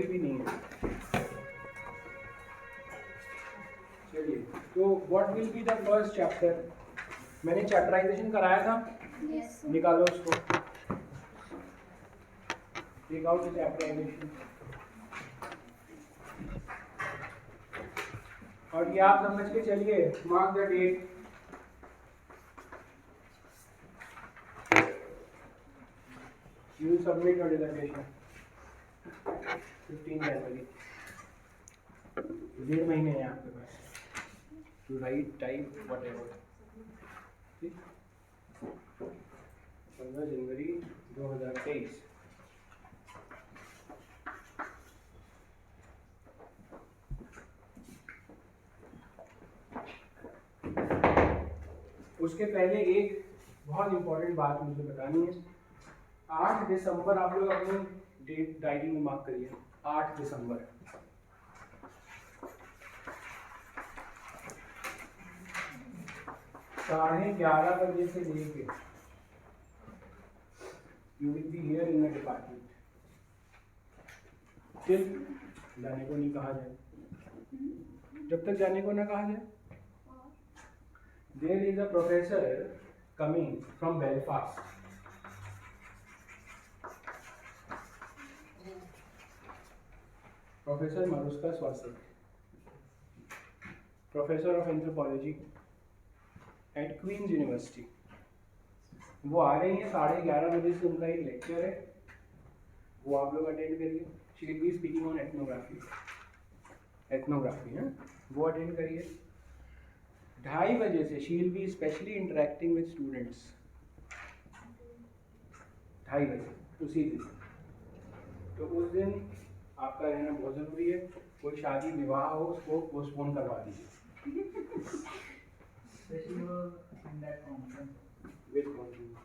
कोई भी नहीं है। चलिए, तो what will be the first chapter? मैंने चैप्टराइजेशन कराया था। Yes. निकालो उसको, टेक आउट द चैप्टराइजेशन। और ये आप समझ के चलिए, mark the date. You will submit your dissertation 15 January. 1.5 महीने हैं आपके पास to write type whatever. ठीक, 15 जनवरी 2023। उसके पहले एक बहुत इंपॉर्टेंट बात मुझे बतानी है। 8 दिसंबर आप लोग अपनी डेट डायरी में मार्क करिए। 8 दिसंबर 11:30 बजे से लेके you will be here in the department till जाने को नहीं कहा जाए, जब तक जाने को ना कहा जाए। There is a professor coming from Belfast. Professor Maruska Svasek, professor of anthropology at Queen's University. वो आ रही हैं 11:30 बजे से, उनका एक लेक्चर है, वो आप लोग अटेंड करिए। She will be speaking on ethnography. Ethnography है, वो अटेंड करिए। 2:30 बजे से she will be specially interacting with students. 2:30 बजे उसी दिन। तो उस दिन आपका रहना बहुत ज़रूरी है। कोई शादी विवाह हो उसको पोस्टपोन करवा दीजिए। In that conference, with conference,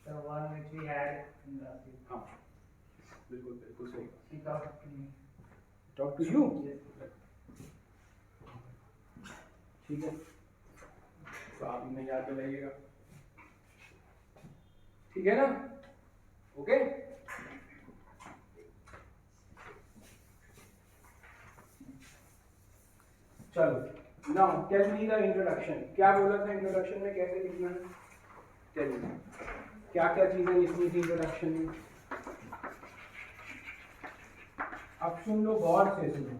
the one which we had in last week. हाँ बिल्कुल बिल्कुल सही। He talked to me. Talk to you, Yes. ठीक है, तो आप इन्हें याद दिलाइएगा, ठीक है ना? ओके, चलो now tell me the introduction. क्या बोला था इंट्रोडक्शन में, कैसे लिखना है? टेल मी क्या क्या चीजें लिखनी थी इंट्रोडक्शन में। अब सुन लो, गौर से सुनो।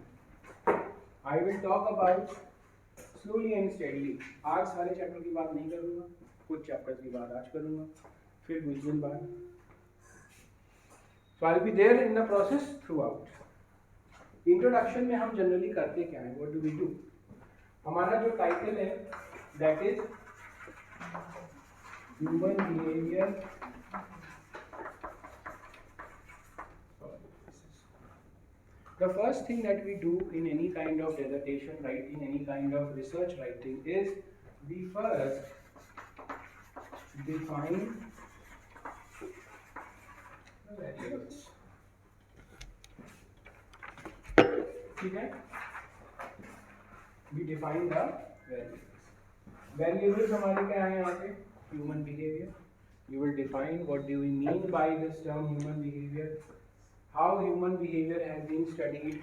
I will talk about slowly and steadily. आज सारे चैप्टर की बात नहीं करूंगा, कुछ चैप्टर की बात आज करूंगा, फिर कुछ दिन बाद। So I will be there in the process throughout. Introduction में हम जनरली करते क्या है, व्हाट डू वी डू? हमारा जो टाइटल है that is human behaviour The first thing that we do in any kind of dissertation writing, any kind of research writing, is we first define the variables. ठीक है? We define the variables. Variables हमारे क्या हैं यहाँ पे? Human behavior. You will define what do we mean by this term human behavior. How human behavior has been studied.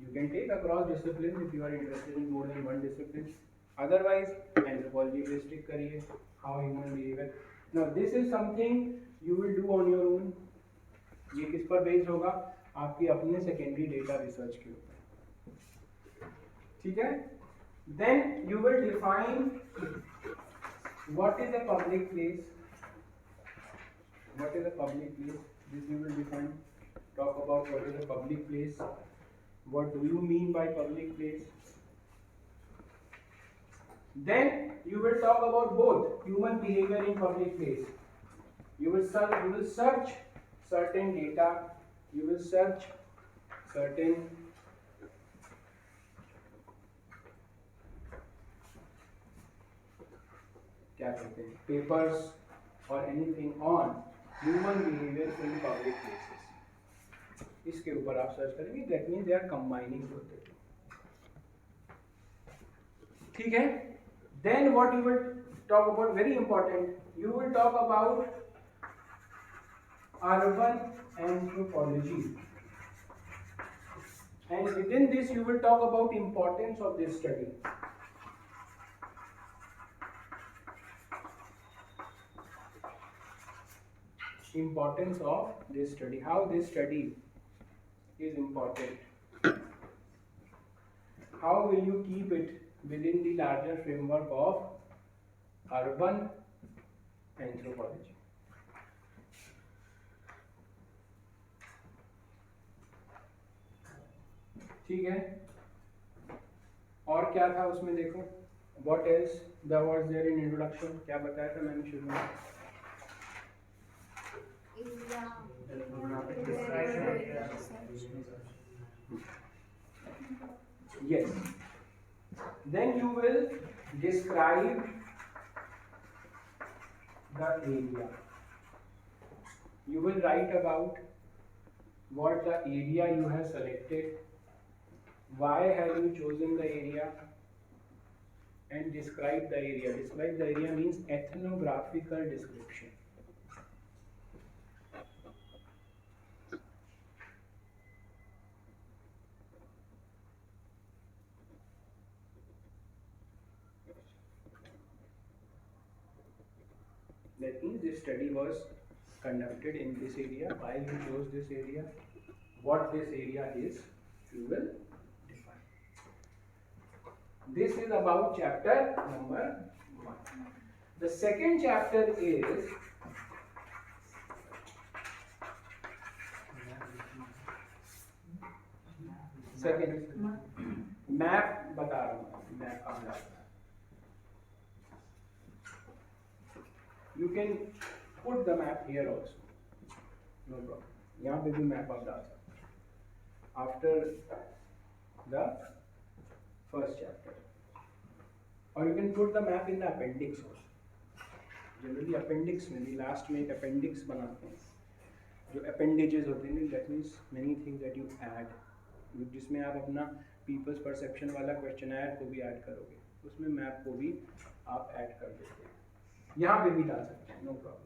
You can take across disciplines if you are interested in more than one discipline. Otherwise, anthropology पे stick करिए. How human behavior. Now this is something you will do on your own. ये किस पर based होगा? आपके अपने secondary data research के ऊपर, ठीक है? Then you will define what is a public place. What is a public place? This you will define. Talk about what is a public place. What do you mean by public place? Then you will talk about both human behavior in public place. You will search certain data. You will search certain क्या कहते हैं, papers or anything on human behavior in public places. इसके ऊपर आप search करेंगे, that means they are combining both the two. ठीक है? Then what you will talk about, very important, you will talk about urban anthropology. and within this you will talk about importance of this study. Importance of this study, how this study is important. How will you keep it within the larger framework of urban anthropology? ठीक है, और क्या था उसमें देखो, what else there was there in introduction, क्या बताया था मैंने शुरू में? Yes. Then you will describe the area. You will write about what the area you have selected, why have you chosen the area, and describe the area. Describe the area means ethnographical description. That means this study was conducted in this area, why you chose this area, what this area is, you will define. This is about chapter number 1. The second chapter is map बता रहा हूँ, map कहाँ डालना है. You can put the map here also, no problem. यहाँ पे भी map आप डाल सकते हैं after the first chapter, or you can put the map in the appendix also. Generally appendix में, last में एक appendix बनाते हैं, जो appendages होते हैं, that means many things that you add, जिसमें आप अपना people's perception वाला questionnaire को भी ऐड करोगे, उसमें मैप को भी आप ऐड कर देते हैं, यहाँ पे भी डाल सकते हैं, नो प्रॉब्लम.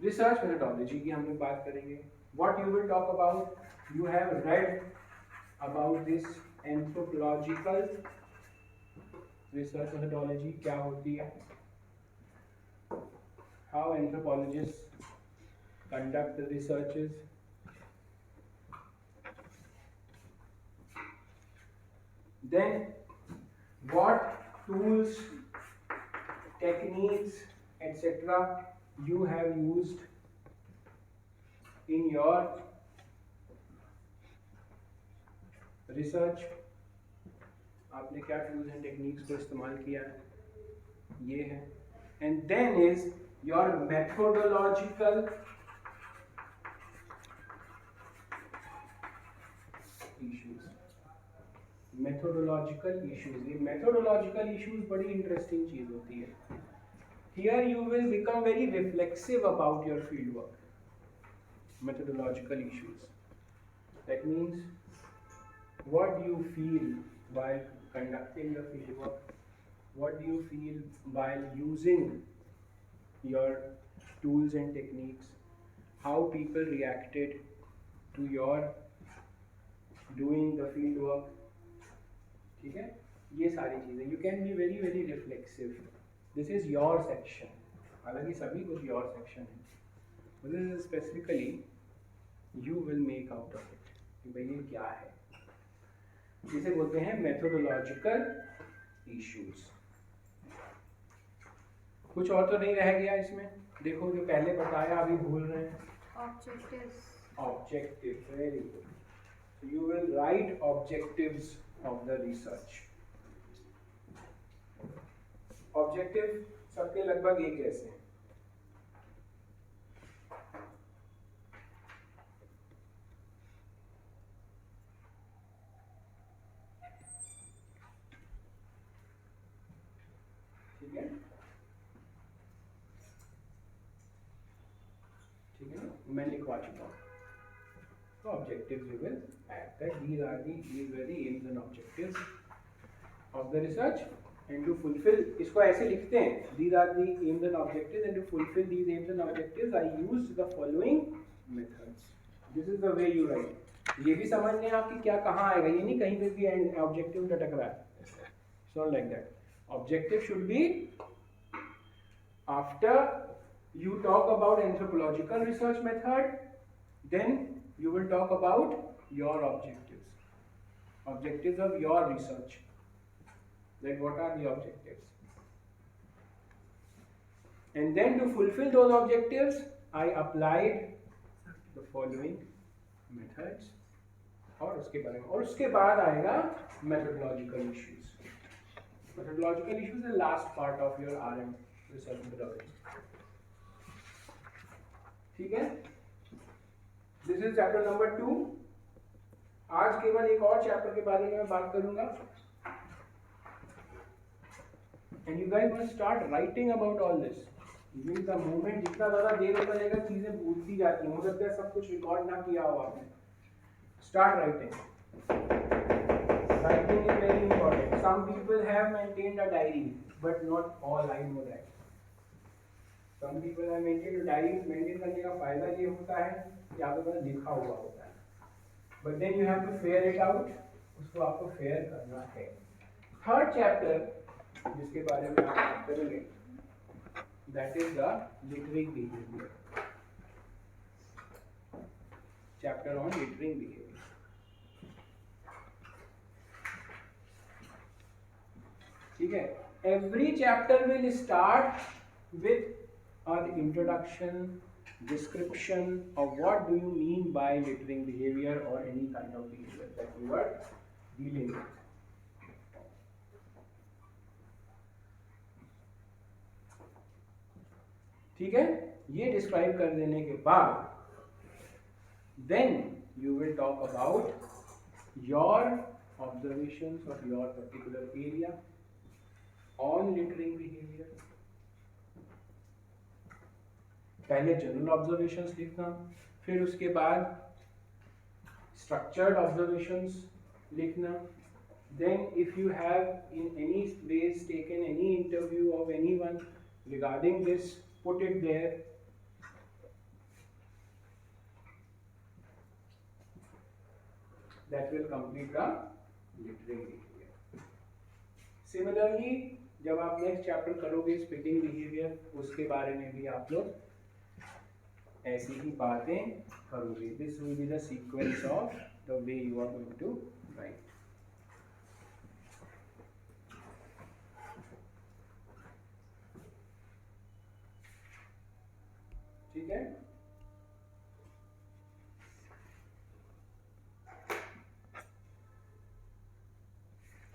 रिसर्च मेथोडोलॉजी की हम लोग बात करेंगे. What you will talk about, you have read about this anthropological research methodology क्या होती है, how anthropologist conduct the researches, then what tools, techniques, etc. you have used in your research. आपने क्या tools and techniques को इस्तेमाल किया है, ये है. And then is your methodological issues. Methodological issues. ये methodological issues बड़ी interesting चीज होती है. Here you will become very reflexive about your fieldwork. Methodological issues. That means what do you feel while conducting the fieldwork? What do you feel while using your tools and techniques? How people reacted to your doing the fieldwork? ठीक है, ये सारी चीजें. You can be very very reflexive. This is your section. हालांकि सभी कुछ your section है, but this is specifically you will make out of it कि भाई ये क्या है. जिसे बोलते हैं methodological issues. कुछ और तो नहीं रह गया इसमें. देखो जो पहले बताया अभी भूल रहे हैं. Objectives. Objectives, very good. So you will write objectives of the research. Objective सबके लगभग एक जैसे हैं. ठीक है, ठीक है ना, मैं लिखवा चुका हूँ. So objectives you will add that these were the aims and objectives of the research, and to fulfill, इसको ऐसे लिखते हैं, these are the aims and objectives, and to fulfill these aims and objectives I used the following methods. This is the way you write. ये भी समझने आप कि क्या कहाँ आएगा, ये नहीं कहीं पे भी ऑब्जेक्टिव लटक रहा है, it's not like that. Objective should be after you talk about anthropological research method, then you will talk about your objectives of your research, like what are the objectives, and then to fulfill those objectives I applied the following methods. और उसके बारे में, और उसके बाद आएगा methodological issues. Methodological issues is the last part of your RM research methodology. ठीक है, दिस इज चैप्टर नंबर 2. आज केवल एक और चैप्टर के बारे में मैं बात करूंगा, and you guys must start writing about all this. The moment जितना ज्यादा देर होता जाएगा चीजें भूलती जाती हैं, हो सकता है सब कुछ रिकॉर्ड ना किया हो आपने. Start writing. Writing is very important. Some people have maintained a diary but not all, I know that. Some people have maintained a diary. Maintain करने का फायदा ये होता है कि आपके पास लिखा हुआ होता है, but then you have to fair it out. उसको आपको फेयर करना है. थर्ड चैप्टर जिसके बारे में आप बात करेंगे, that is the littering behaviour. Chapter on littering behaviour. ठीक है, every chapter will start with an introduction, description of what do you mean by littering behavior or any kind of behavior that you are dealing with. ठीक है, ये describe कर देने के बाद then you will talk about your observations of your particular area on littering behavior. पहले general observations लिखना, फिर उसके बाद स्ट्रक्चर्ड ऑब्जर्वेशंस लिखना. Then if you have in any ways taken any interview of anyone regarding this, put it there. That will complete the littering behaviour. Similarly जब आप next chapter करोगे speaking behaviour, उसके बारे में भी आप लोग ऐसी ही बातें करोगे. This will be the sequence of the way you are going to write. ठीक है,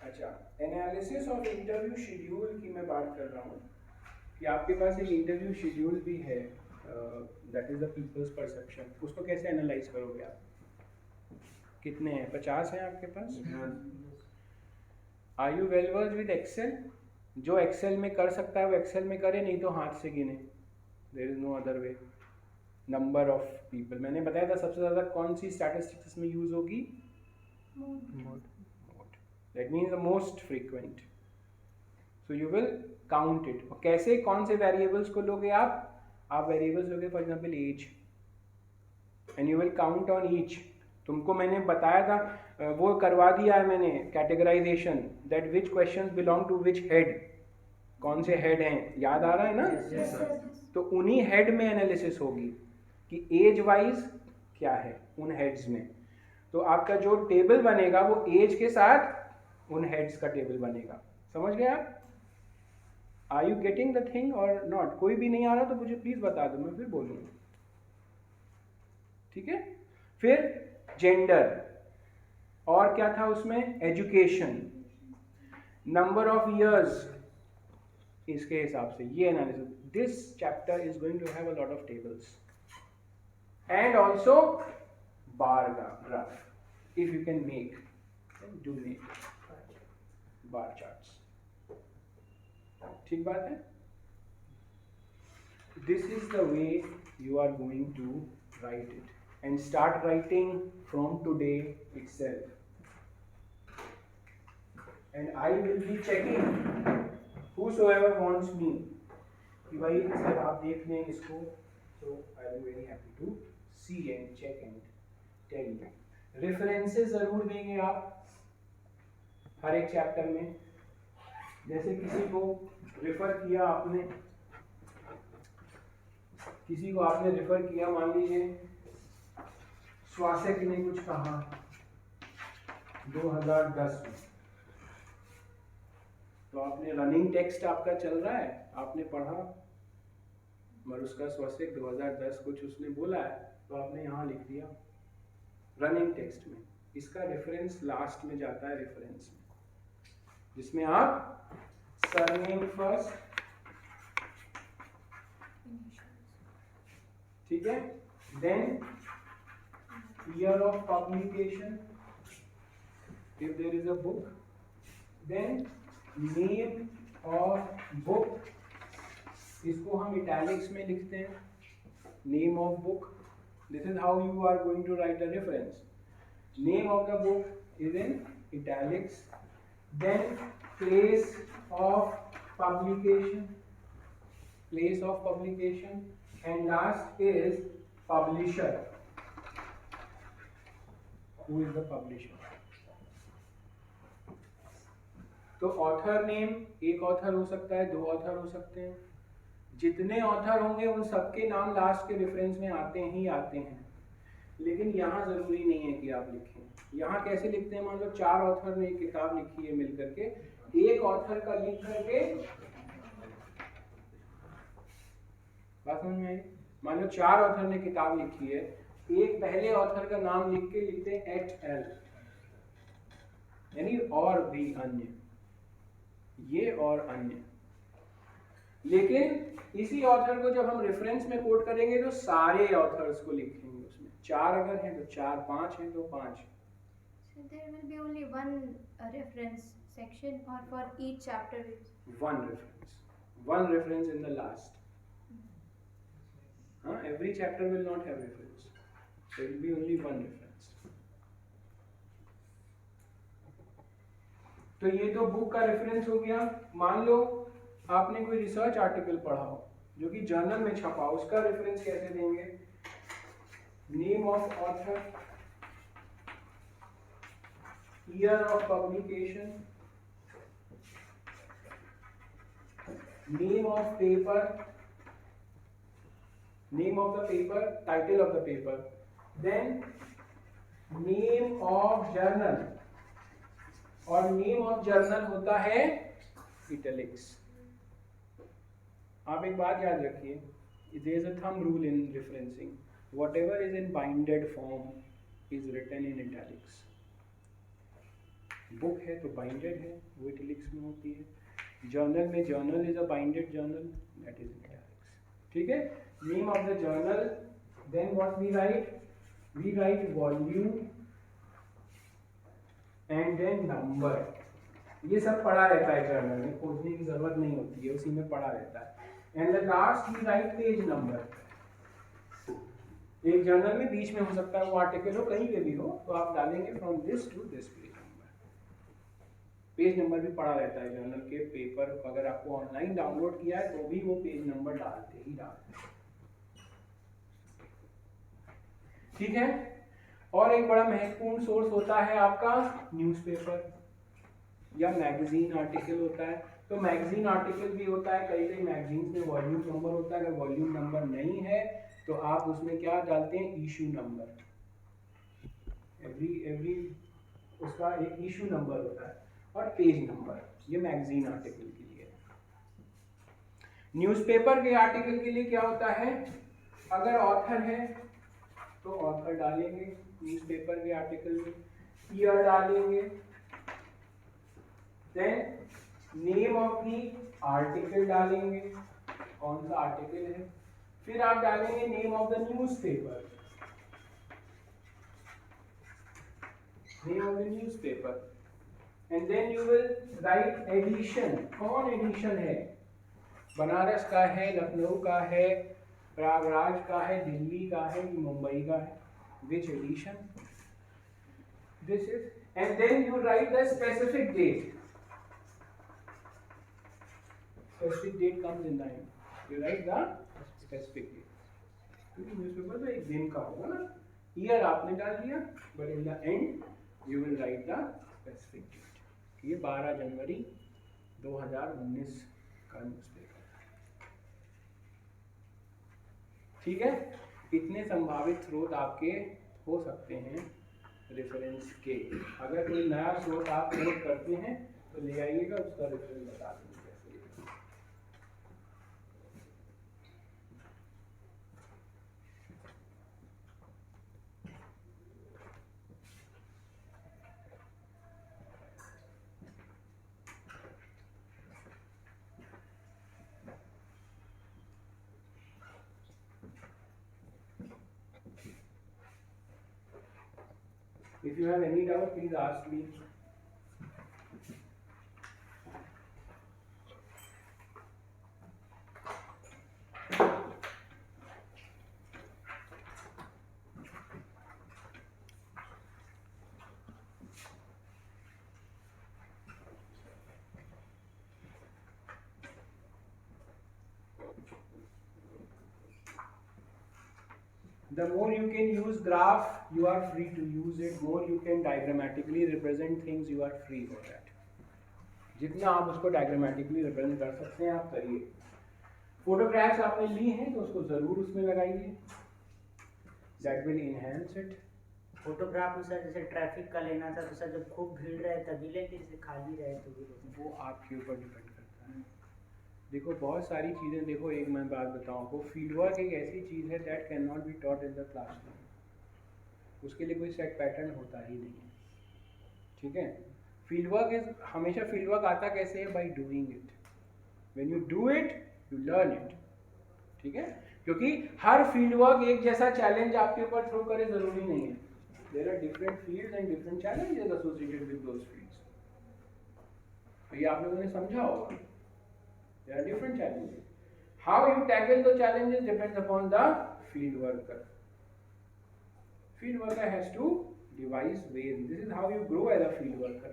अच्छा, एनालिसिस ऑफ इंटरव्यू शेड्यूल की मैं बात कर रहा हूँ कि आपके पास एक इंटरव्यू शेड्यूल भी है, that is the peoples perception. उसको कैसे एनालाइज करोगे आप? कितने हैं? 50 हैं आपके पास? Are you well versed with Excel? जो एक्सेल में कर सकता है वो एक्सेल में करे, नहीं तो हाथ से गिने. There is no other way. Number of people, मैंने बताया था सबसे ज़्यादा कौन सी स्टैटिस्टिक्स में यूज होगी? Mode. That means the most frequent. So you will count it. और कैसे, कौन से वेरिएबल्स को लोगे आप वेरिएबल्स लोगे for example age, and you will count on each. तुमको मैंने बताया था, वो करवा दिया है मैंने categorisation, that which questions belong to which head. कौन से हेड हैं, याद आ रहा है ना? yes, तो उन्हीं हेड में एनालिसिस होगी कि एज वाइज क्या है उन हेड्स में. तो आपका जो टेबल बनेगा वो एज के साथ उन हेड्स का टेबल बनेगा. समझ गए आप? Are you getting the thing और नॉट? कोई भी नहीं आ रहा तो मुझे प्लीज बता दो, मैं फिर बोलूँगा. ठीक है, फिर जेंडर, और क्या था उसमें? एजुकेशन, नंबर ऑफ इयर्स, इसके हिसाब से ये analysis. This chapter is going to have a lot of tables and also bar graph. If you can make, do make bar charts. ठीक बात है? This is the way you are going to write it, and start writing from today itself. And I will be checking whosoever wants me कि भाई sir आप देख लें इसको, so I will be very happy to see and check and tell you references जरूर देंगे आप हर एक चैप्टर में। जैसे किसी को रेफर किया आपने, रेफर किया, मान लीजिए श्वासक ने कुछ कहा 2010 में, तो आपने रनिंग टेक्स्ट आपका चल रहा है, आपने पढ़ा मरुस्का श्वासक 2010 कुछ उसने बोला है, तो आपने यहाँ लिख दिया रनिंग टेक्स्ट में। इसका रेफरेंस लास्ट में जाता है रेफरेंस में, जिसमें आप सरनेम फर्स्ट, ठीक है, then year of publication if there is a book, then name of book, इसको हम italics में लिखते हैं, name of book. This is how you are going to write a reference. Name of the book is in italics. Then place of publication, and last is publisher. Who is the publisher? तो author name, एक author हो सकता है, 2 author हो सकते हैं, जितने author होंगे उन सबके नाम लास्ट के रेफरेंस में आते हैं। लेकिन यहाँ जरूरी नहीं है कि आप लिखें। यहाँ कैसे लिखते हैं, मान लो 4 ऑथर ने एक किताब लिखी है मिल करके, एक ऑथर का लिख करके, बात समझ में आई? मान लो 4 ऑथर ने किताब लिखी है, एक पहले ऑथर का नाम लिख के लिखते हैं एट एल, यानी और भी अन्य, ये और अन्य। लेकिन इसी ऑथर को जब हम रेफरेंस में कोट करेंगे तो सारे ऑथर्स को लिखेंगे उसमें। 4 अगर हैं तो 4, 5 हैं तो 5। So there will be only one reference section, or for each chapter one reference in the last. Every chapter will not have reference. There will be only one reference. तो ये तो बुक का रेफरेंस हो गया। मान लो आपने कोई research article पढ़ा हो जो कि जर्नल में छपा, उसका रेफरेंस कैसे देंगे? Name of author, year of publication, name of paper, name of the paper, title of the paper, then name of journal, और नेम ऑफ जर्नल होता है इटैलिक्स। आप एक बात याद रखिए, there is a thumb rule in referencing, whatever is in binded form is written in italics. Book है तो बाइंडेड है, वो इटैलिक्स में होती है। जर्नल में journal is a binded journal, that is in italics. ठीक है, name of the journal, then what we write volume and then number. ये सब पढ़ा रहता है जर्नल में, खोजने की जरूरत नहीं होती है, उसी में पढ़ा रहता है। And the last we write page number. एक जर्नल में बीच में हो सकता है वो आर्टिकल हो, कहीं पे भी हो, तो आप डालेंगे from this to this page number. Page number भी पढ़ा रहता है जर्नल के पेपर, अगर आपको ऑनलाइन डाउनलोड किया है तो भी वो पेज नंबर डालते ही डालते हैं। ठीक है, और एक बड़ा महत्वपूर्ण सोर्स होता है आपका न्यूज़पेपर या मैगजीन आर्टिकल होता है। तो मैगजीन आर्टिकल भी होता है, कई कई मैगजीन्स में वॉल्यूम नंबर होता है। अगर वॉल्यूम नंबर नहीं है तो आप उसमें क्या डालते हैं, इशू नंबर। एवरी उसका एक इशू नंबर होता है, और पेज नंबर, ये मैगजीन आर्टिकल के लिए। न्यूज़पेपर के आर्टिकल के लिए क्या होता है, अगर ऑथर है तो ऑथर डालेंगे न्यूज़पेपर के आर्टिकल में, ईयर डालेंगे, then name of the article डालेंगे, कौन सा आर्टिकल है, फिर आप डालेंगे name of the newspaper, name of the newspaper, and then you will write edition. कौन एडिशन है, बनारस का है, लखनऊ का है, प्रयागराज का है, दिल्ली का है, मुंबई का है, which edition this is, and then you write the specific date. Specific date comes in the end, you write the specific date, क्योंकि न्यूज़पेपर तो एक दिन का होगा ना, ईयर आपने डाल दिया, but in the end you will write the specific date. ये 12 जनवरी 2019 का न्यूज़पेपर। ठीक है, इतने संभावित स्रोत आपके हो सकते हैं रेफरेंस के। अगर कोई नया स्रोत आप नोट करते हैं तो ले आइएगा, उसका रेफरेंस बता देंगे कैसे लेना। If you have any doubt, please ask me. The more you can use graph, you are free to use it. More you can diagrammatically represent things, you are free for that. जितना आप उसको diagrammatically represent कर सकते हैं आप करिए। Photographs आपने ली हैं तो उसको जरूर उसमें लगाइए, that will enhance it. Photograph में सर जैसे ट्रैफिक का लेना था तो सर जब खूब भीड़ रहे तभी लेंगे, जैसे खाली रहे तो भी लेंगे। वो आपके ऊपर डिपेंड करता है। देखो बहुत सारी चीज़ें, देखो एक मैं बात बताऊँ आपको, फील्ड वर्क एक ऐसी चीज़ है that can not be taught in the classroom. उसके लिए कोई सेट पैटर्न होता ही नहीं है। ठीक है, फील्ड वर्क इज हमेशा, फील्ड वर्क आता कैसे है? By doing it. When you do it you learn it. ठीक है, क्योंकि हर फील्ड वर्क एक जैसा चैलेंज आपके ऊपर थ्रो करे जरूरी नहीं है। There are different fields and different challenges associated with those fields. तो ये आप लोगों ने समझा होगा। There are different challenges. How you tackle the challenges depends upon the field worker. Field worker has to devise ways. This is how you grow as a field worker.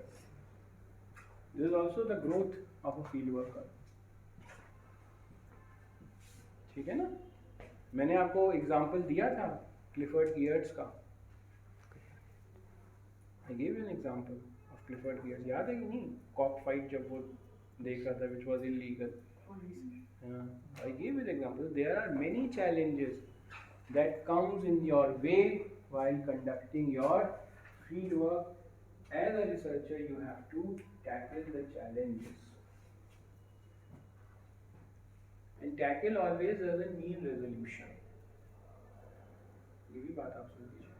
This is also the growth of a field worker. ठीक है ना? मैंने आपको example दिया था Clifford gears का। I gave you an example of Clifford gears, याद है कि नहीं? कॉक फाइट जब वो देख रहा था, which was illegal. I gave you the example. There are many challenges that comes in your way while conducting your field work. As a researcher, you have to tackle the challenges. And tackle always doesn't mean resolution. ये भी बात आप सुन लीजिए.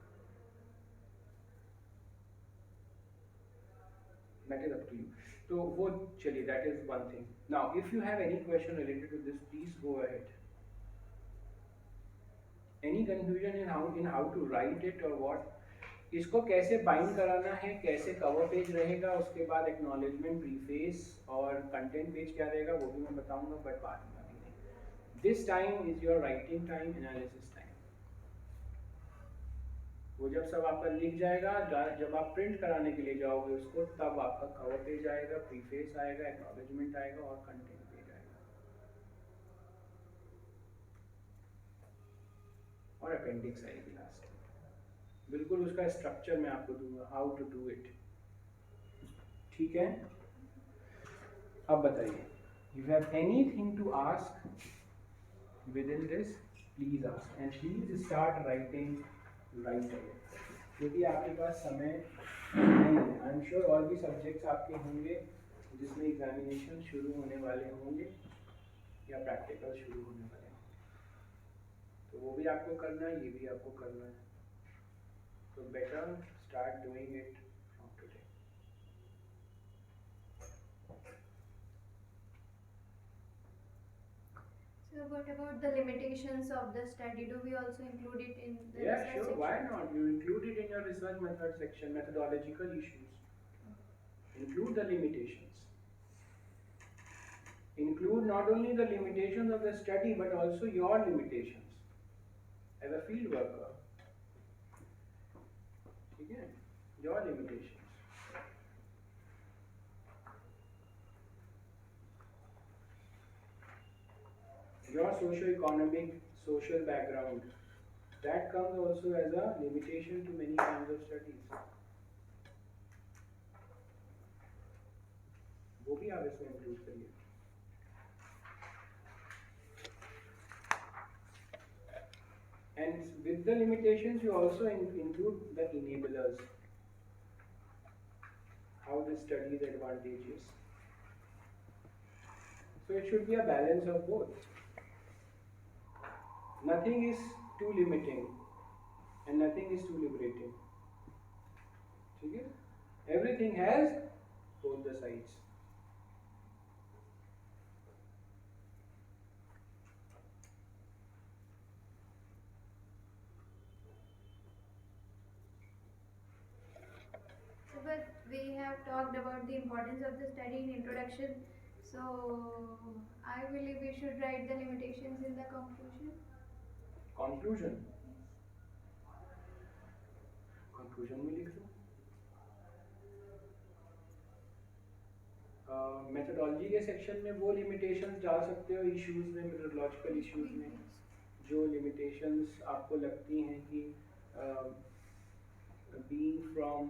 That is up to you. तो वो चलिए, that is one thing. Now, if you have any question related to this, please go ahead. Any confusion in how to write it or what? इसको कैसे बाइंड कराना है, कैसे cover page रहेगा, उसके बाद एक्नॉलेजमेंट, प्रीफेस और कंटेंट पेज क्या रहेगा वो भी मैं बताऊंगा, बट बाद में अभी नहीं। This time is your writing time, analysis time. वो जब सब आपका लिख जाएगा, जब आप प्रिंट कराने के लिए जाओगे उसको, तब आपका कवर पेज आएगा, प्रीफेस आएगा, एक्नॉलेजमेंट आएगा और कंटेंट पेज आएगा और अपेंडिक्स आएगी लास्ट में। बिल्कुल उसका स्ट्रक्चर मैं आपको दूंगा, हाउ टू डू इट। ठीक है, अब बताइए, you have anything to ask within this, please ask and please start writing right away, क्योंकि आपके पास समय नहीं है। आई एम श्योर और भी सब्जेक्ट्स आपके होंगे जिसमें एग्जामिनेशन शुरू होने वाले होंगे या प्रैक्टिकल शुरू होने वाले होंगे, तो वो भी आपको करना है, ये भी आपको करना है। तो better start doing it from today. So what about the limitations of the study? Do we also include it in the Yeah, research sure, section? why not? You include it in your research method section, methodological issues. Include the limitations. Include not only the limitations of the study, but also your limitations as a field worker. Okay? Your limitations. Your socio-economic, social background. That comes also as a limitation to many kinds of studies. वो भी आप इसमें include करिए. And with the limitations, you also include the enablers. How this study is advantageous. So it should be a balance of both. Nothing is too limiting and nothing is too liberating. Okay? Everything has both the sides. So, but we have talked about the importance of the study in introduction. So, I believe we should write the limitations in the conclusion. Conclusion. Conclusion में लिख दो. Methodology के section में वो limitations डाल सकते हो issues में, मेथोडोलॉजिकल इश्यूज में जो लिमिटेशंस आपको लगती हैं कि being from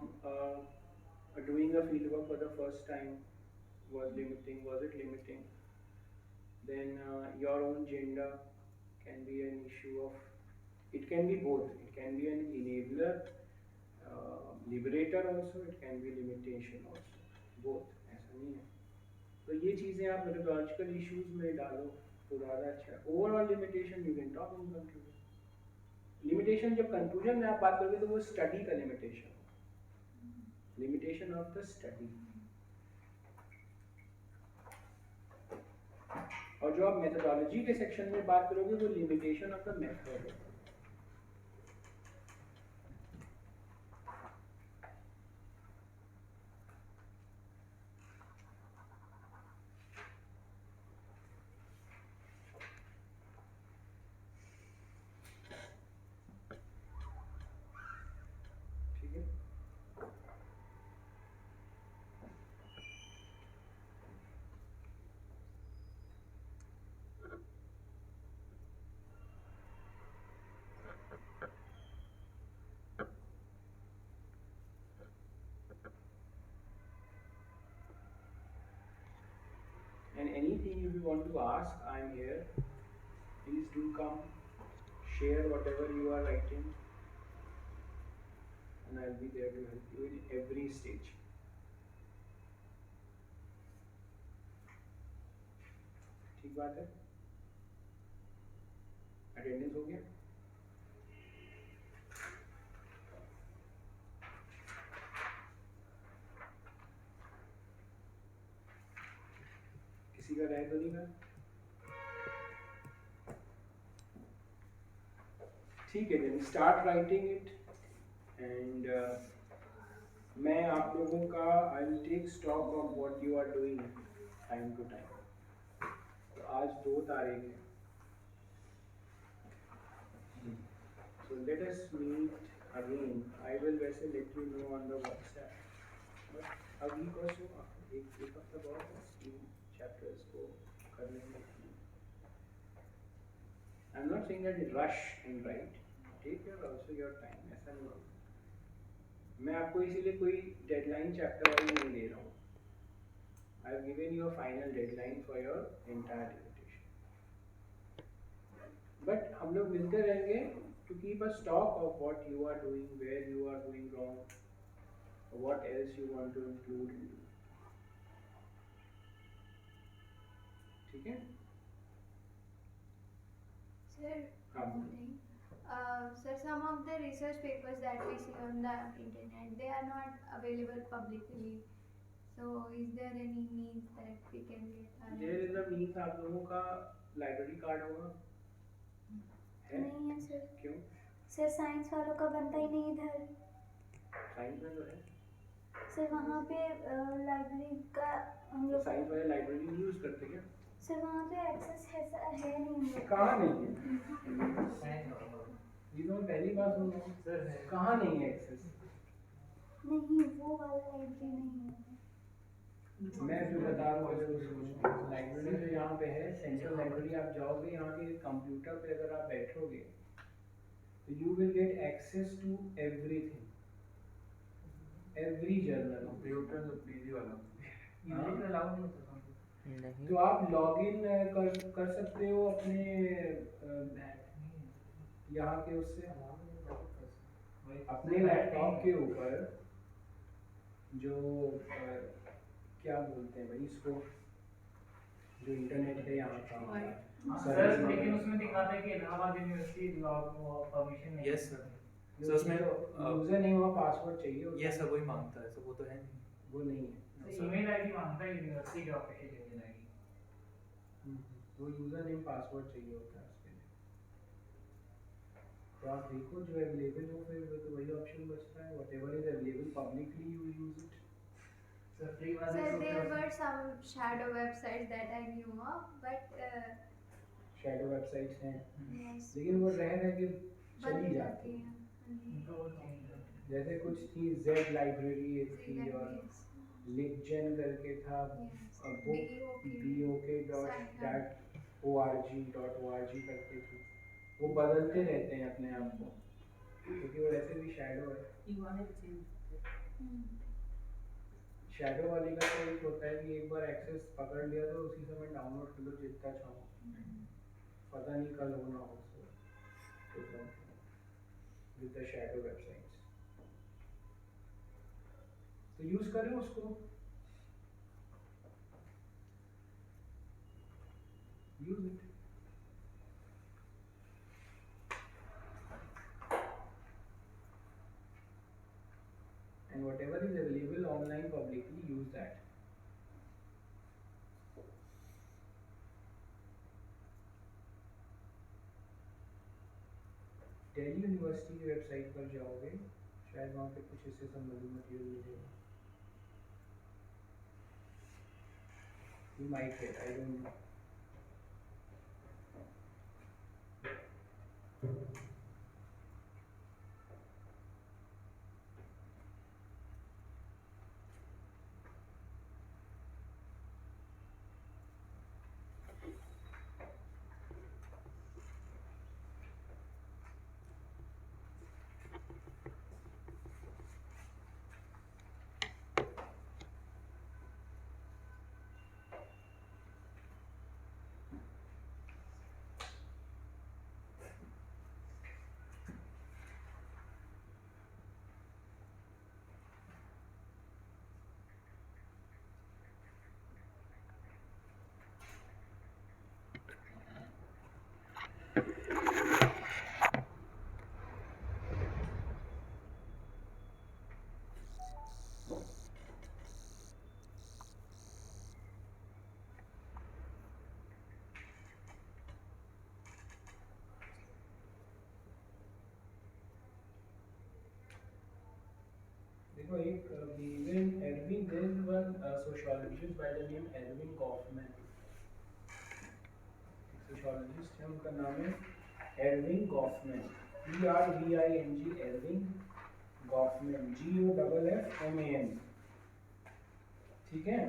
doing a field work for the first time was limiting. Was it limiting? Then your own gender can be an issue of. It can be both. It can be an enabler, liberator also. It can be limitation also. Both. ऐसा नहीं है. तो ये चीज़ें आप methodological issues में डालो तो ज़्यादा अच्छा है. Overall limitation you can talk in conclusion. Limitation जब कंक्लूजन में आप बात करोगे तो वो स्टडी का limitation, limitation of the study. और जो आप मेथोडोलॉजी के सेक्शन में बात करोगे वो लिमिटेशन ऑफ द मेथड है. And anything if you want to ask, I am here. Please do come, share whatever you are writing, and I'll be there to help you in every stage. ठीक बात है? Attendance हो गया? किसी का रह तो नहीं गया? ठीक है, then start writing it and मैं आप लोगों का I will take stock of what you are doing time to time. तो आज 2 तारीख है. So let us meet again. I will वैसे let you know on the WhatsApp. But a week or so after, एक हफ्ता बाद 3 chapters को कर लेंगे. I'm not saying that rush and write. Take your also your time. ऐसा नहीं होगा. मैं आपको इसीलिए कोई डेडलाइन चैप्टर वाली नहीं दे रहा हूँ. I have given you a final deadline for your entire dissertation. But हम लोग मिलते रहेंगे to keep a stock of what you are doing, where you are going wrong, what else you want to include. ठीक है? Sir, हाँ. one thing. Sir, some of the research papers that we see on the internet, they are not available publicly. So, is there any means that we can get? There is a means. आप लोगों का library card होगा? है? नहीं है sir. क्यों? Sir science वालों का बनता ही नहीं इधर. साइंस में तो है. सर वहाँ पे लाइब्रेरी का हम लोग. साइंस वाले लाइब्रेरी नहीं यूज करते क्या? सर वहाँ पे एक्सेस है नहीं हम लोग. कहाँ नहीं है? ये तो मैं पहली बार सुन रहा हूँ. सर कहाँ नहीं है एक्सेस? नहीं वो वाला लाइब्रेरी नहीं है. मैं जो बता रहा हूँ लाइब्रेरी जो यहाँ पे है, सेंट्रल लाइब्रेरी, आप जाओगे यहाँ के कंप्यूटर पे अगर आप बैठोगे So you will get access to everything, every journal. Computer तो पीजी वाला म्यूजिक अलाउड नहीं होता कंप्यूटर नहीं तो आप लॉगिन कर सकते हो अपने यहाँ के उससे अपने लैपटॉप के ऊपर जो क्या बोलते हैं भाई इसको, जो इंटरनेट पे यहाँ का सर लेकिन उसमें दिखाता है कि इलाहाबाद यूनिवर्सिटी परमिशन नहीं। Yes sir. सो उसमें यूजर नेम और पासवर्ड चाहिए होता ये है। सब वही मांगता है, सो वो तो है नहीं। वो नहीं है, ईमेल आईडी मांगता है यूनिवर्सिटी का ऑफिशियल ईमेल आईडी। वो यूजर नेम पासवर्ड चाहिए होता है उसके लिए। तो आप देखो जो अवेलेबल हो, फिर तो वही ऑप्शन बचता है, whatever is available publicly you use it. Sir free वाले Sir, there were some shadow websites that I knew of, but shadow websites हैं, yes, लेकिन वो रह के बंद चली हो जाती जाती हैं। हैं। उनको वो चेंज कर जैसे कुछ थी जेड लाइब्रेरी एक थी, और Yes, लिगजेन करके था, yes. Book BOK. BOK.org करके थी। वो बदलते रहते हैं अपने आप को, क्योंकि वो वैसे भी शैडो है। Hmm. शैडो वाले का तो एक होता है कि एक बार एक्सेस पकड़ लिया तो उसी समय डाउनलोड कर लो जितना चाहो, पता नहीं कल होना हो। विद द शैडो वेबसाइट्स तो यूज करें उसको, use it. And whatever is available online publicly, use that. Delhi university की वेबसाइट पर जाओगे, शायद वहाँ पे कुछ इससे संबंधित मटेरियल मिलेगा। You might get, I don't know. देखो एक Ervin, there is one sociologist by the name Ervin Goffman. Sociologist है, उनका नाम है Erving Goffman, ERVING, Erving Goffman, GOFFMAN। ठीक है,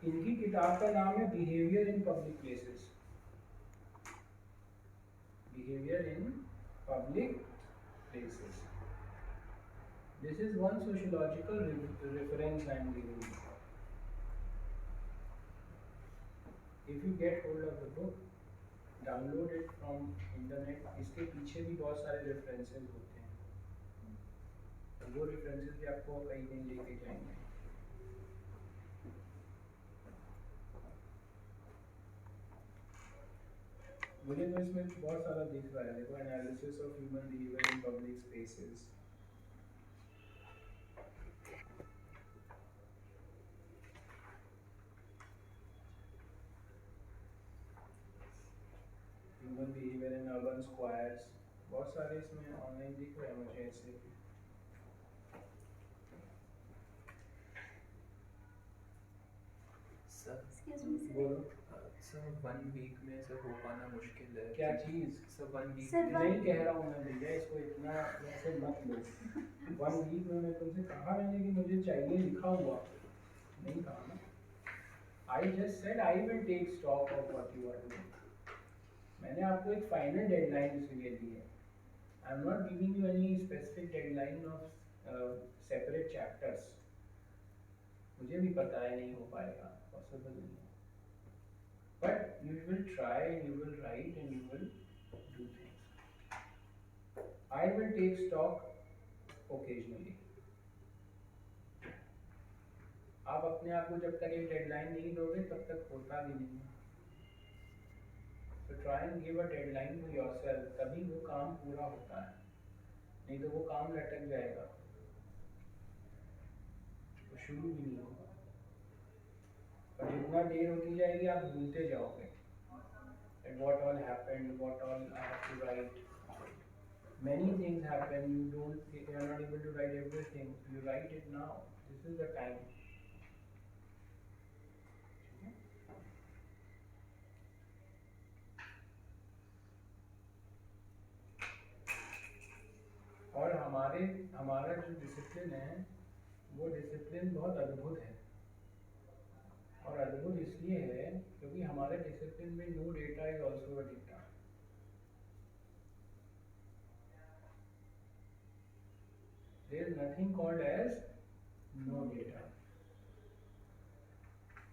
इनकी किताब का नाम है behaviour in public places. Behaviour in public places. This is one sociological reference I am giving you. If you get hold of the book, download it from internet. इसके पीछे भी बहुत सारे references होते हैं, वो references भी आपको कहीं नहीं लेके जाएंगे। मुझे तो इसमें बहुत सारा दिख रहा है, देखो analysis of human behavior in public spaces। Human behavior in urban squares, बहुत सारे इसमें ऑनलाइन दिख रहे हैं मुझे ऐसे। Sir Excuse me, sir. बोलो सर 1 वीक में सर हो पाना मुश्किल है। क्या चीज? सर 1 वीक Sir, में नहीं कह रहा हूँ मैं भैया, इसको इतना ऐसे मत लो। 1 वीक में मैं तुमसे कहा मैंने कि मुझे चाहिए लिखा हुआ, नहीं कहा ना। I just said I will take stock of what you are doing. मैंने आपको एक फाइनल डेडलाइन इसलिए दी है. I am not giving you any specific deadline of separate chapters. मुझे भी पता है नहीं हो पाएगा, पॉसिबल नहीं है. But you will try and you will write and you will do things. I will take stock occasionally. आप अपने आप को जब तक एक डेडलाइन नहीं दोगे तब तक होता भी नहीं है. तो try and give a deadline to yourself, तभी वो काम पूरा होता है. नहीं तो वो काम लटक जाएगा, वो शुरू भी नहीं होगा. और जितना देर होती जाएगी आप भूलते जाओगे that what all happened, what all I have to write. Many things happen, you are not able to write everything. You write it now. This is the time. और हमारा जो डिसिप्लिन है वो डिसिप्लिन बहुत अद्भुत है. और अद्भुत इसलिए है क्योंकि हमारे डिसिप्लिन में no data is also a data. There is nothing called as no data.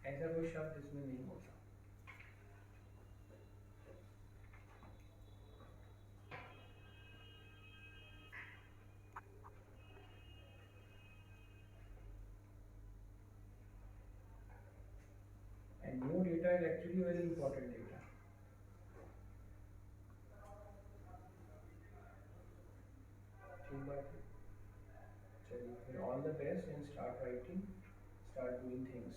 ऐसा कोई शब्द इसमें नहीं होता. And no data is actually very important data. ठीक बात है. चलिए फिर all the best and start writing, start doing things.